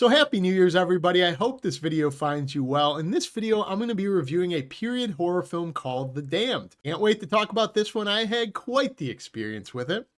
So happy New Year's everybody, I hope this video finds you well. In this video, I'm going to be reviewing a period horror film called The Damned. Can't wait to talk about this one, I had quite the experience with it.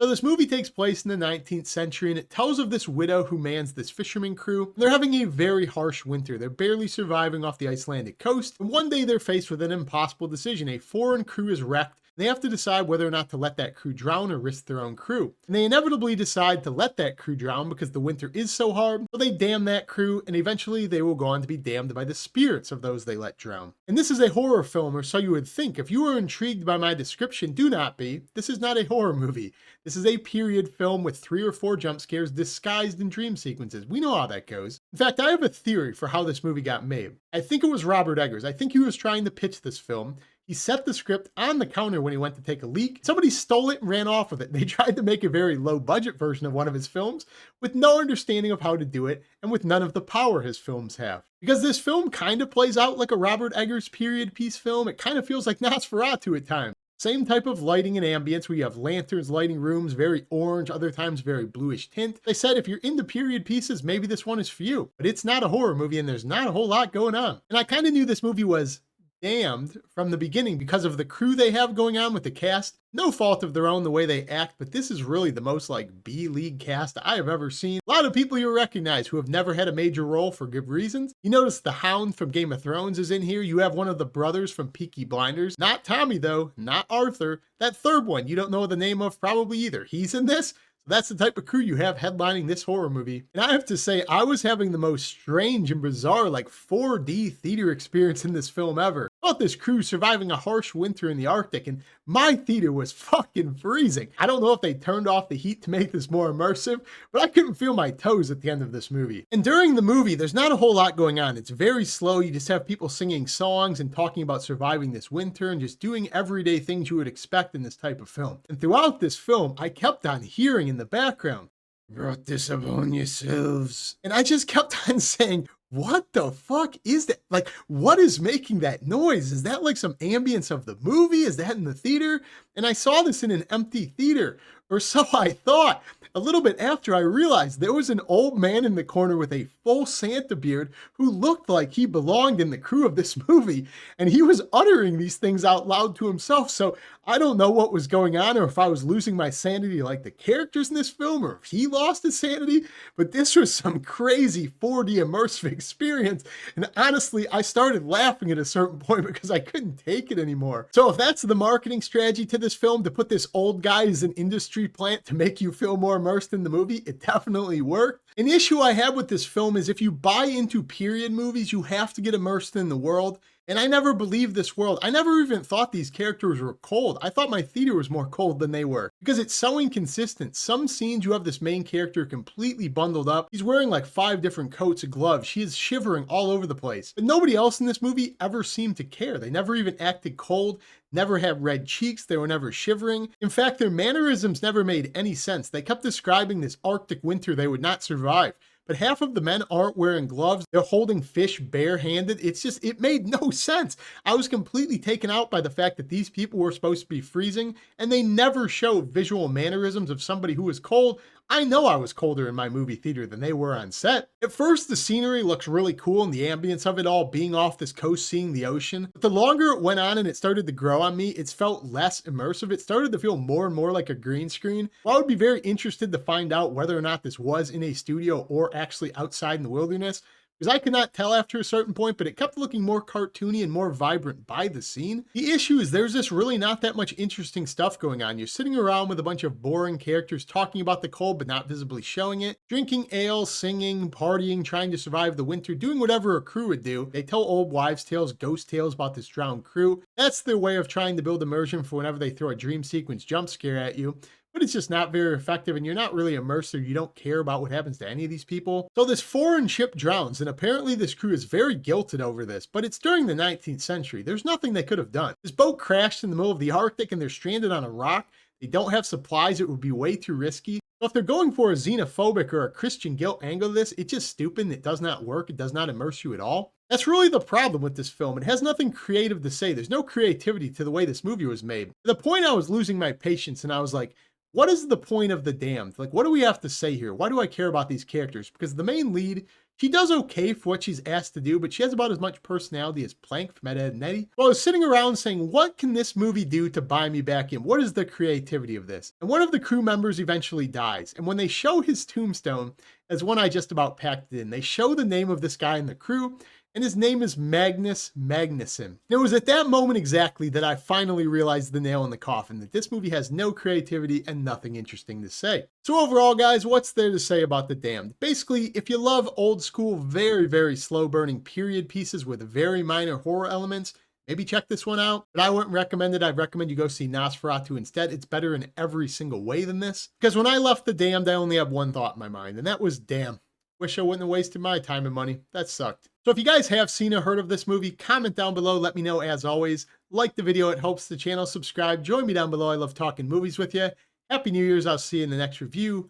So this movie takes place in the 19th century and it tells of this widow who mans this fisherman crew. They're having a very harsh winter. They're barely surviving off the Icelandic coast. And one day they're faced with an impossible decision. A foreign crew is wrecked. They have to decide whether or not to let that crew drown or risk their own crew. And they inevitably decide to let that crew drown because the winter is so hard. So they damn that crew and eventually they will go on to be damned by the spirits of those they let drown. And this is a horror film, or so you would think. If you are intrigued by my description, do not be. This is not a horror movie. This is a period film with 3 or 4 jump scares disguised in dream sequences. We know how that goes. In fact, I have a theory for how this movie got made. I think it was Robert Eggers. I think he was trying to pitch this film. He set the script on the counter when he went to take a leak. Somebody stole it and ran off with it. They tried to make a very low budget version of one of his films with no understanding of how to do it and with none of the power his films have. Because this film kind of plays out like a Robert Eggers period piece film. It kind of feels like Nosferatu at times. Same type of lighting and ambience where you have lanterns lighting rooms, very orange, other times very bluish tint. They said if you're into period pieces, maybe this one is for you. But it's not a horror movie and there's not a whole lot going on. And I kind of knew this movie was damned from the beginning because of the crew they have going on with the cast. No fault of their own the way they act, but this is really the most like B-league cast I have ever seen. A lot of people you recognize who have never had a major role for good reasons. You notice the Hound from Game of Thrones is in here. You have one of the brothers from Peaky Blinders. Not Tommy though, not Arthur. That third one you don't know the name of probably either. He's in this. That's the type of crew you have headlining this horror movie. And I have to say, I was having the most strange and bizarre like 4D theater experience in this film ever. About this crew surviving a harsh winter in the Arctic, and my theater was fucking freezing. I don't know if they turned off the heat to make this more immersive, but I couldn't feel my toes at the end of this movie. And during the movie, there's not a whole lot going on. It's very slow. You just have people singing songs and talking about surviving this winter and just doing everyday things you would expect in this type of film. And throughout this film, I kept on hearing in the background, "Brought this upon yourselves." And I just kept on saying, what the fuck is that? Like, what is making that noise? Is that like some ambience of the movie? Is that in the theater? And I saw this in an empty theater, or so I thought. A little bit after, I realized there was an old man in the corner with a full Santa beard who looked like he belonged in the crew of this movie, and he was uttering these things out loud to himself. So I don't know what was going on, or if I was losing my sanity like the characters in this film, or if he lost his sanity, but this was some crazy 4D immersive experience. And honestly, I started laughing at a certain point because I couldn't take it anymore. So if that's the marketing strategy to this film, to put this old guy as an industry plant to make you feel more immersed in the movie, it definitely worked. An issue I have with this film is if you buy into period movies, you have to get immersed in the world. And I never believed this world. I never even thought these characters were cold. I thought my theater was more cold than they were because it's so inconsistent. Some scenes you have this main character completely bundled up. He's wearing like 5 different coats of gloves. She is shivering all over the place. But nobody else in this movie ever seemed to care. They never even acted cold, never had red cheeks. They were never shivering. In fact, their mannerisms never made any sense. They kept describing this Arctic winter they would not survive. But half of the men aren't wearing gloves. They're holding fish barehanded. It made no sense. I was completely taken out by the fact that these people were supposed to be freezing and they never show visual mannerisms of somebody who was cold. I know I was colder in my movie theater than they were on set. At first, the scenery looks really cool and the ambience of it all, being off this coast, seeing the ocean. But the longer it went on and it started to grow on me, it's felt less immersive. It started to feel more and more like a green screen. Well, I would be very interested to find out whether or not this was in a studio or actually outside in the wilderness, because I could not tell after a certain point, but it kept looking more cartoony and more vibrant by the scene. The issue is there's this really not that much interesting stuff going on. You're sitting around with a bunch of boring characters talking about the cold but not visibly showing it, drinking ale, singing, partying, trying to survive the winter, doing whatever a crew would do. They tell old wives' tales, ghost tales about this drowned crew. That's their way of trying to build immersion for whenever they throw a dream sequence jump scare at you. But it's just not very effective and you're not really immersed, or you don't care about what happens to any of these people. So this foreign ship drowns and apparently this crew is very guilted over this, but it's during the 19th century. There's nothing they could have done. This boat crashed in the middle of the Arctic and they're stranded on a rock. They don't have supplies. It would be way too risky. So if they're going for a xenophobic or a Christian guilt angle of this, it's just stupid. It does not work. It does not immerse you at all. That's really the problem with this film. It has nothing creative to say. There's no creativity to the way this movie was made. To the point I was losing my patience and I was like, what is the point of The Damned? Like, what do we have to say here? Why do I care about these characters? Because the main lead, she does okay for what she's asked to do, but she has about as much personality as Plank from Ed, Edd and Eddy. Well, I was sitting around saying, what can this movie do to buy me back in? What is the creativity of this? And one of the crew members eventually dies. And when they show his tombstone, as one I just about packed it in, they show the name of this guy in the crew, and his name is Magnus Magnusson. And it was at that moment exactly that I finally realized the nail in the coffin, that this movie has no creativity and nothing interesting to say. So overall, guys, what's there to say about The Damned? Basically, if you love old school, very, very slow burning period pieces with very minor horror elements, maybe check this one out. But I wouldn't recommend it. I'd recommend you go see Nosferatu instead. It's better in every single way than this. Because when I left The Damned, I only had one thought in my mind, and that was, damn. Wish I wouldn't have wasted my time and money. That sucked. So if you guys have seen or heard of this movie, comment down below. Let me know as always. Like the video. It helps the channel. Subscribe. Join me down below. I love talking movies with you. Happy New Year's. I'll see you in the next review.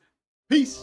Peace.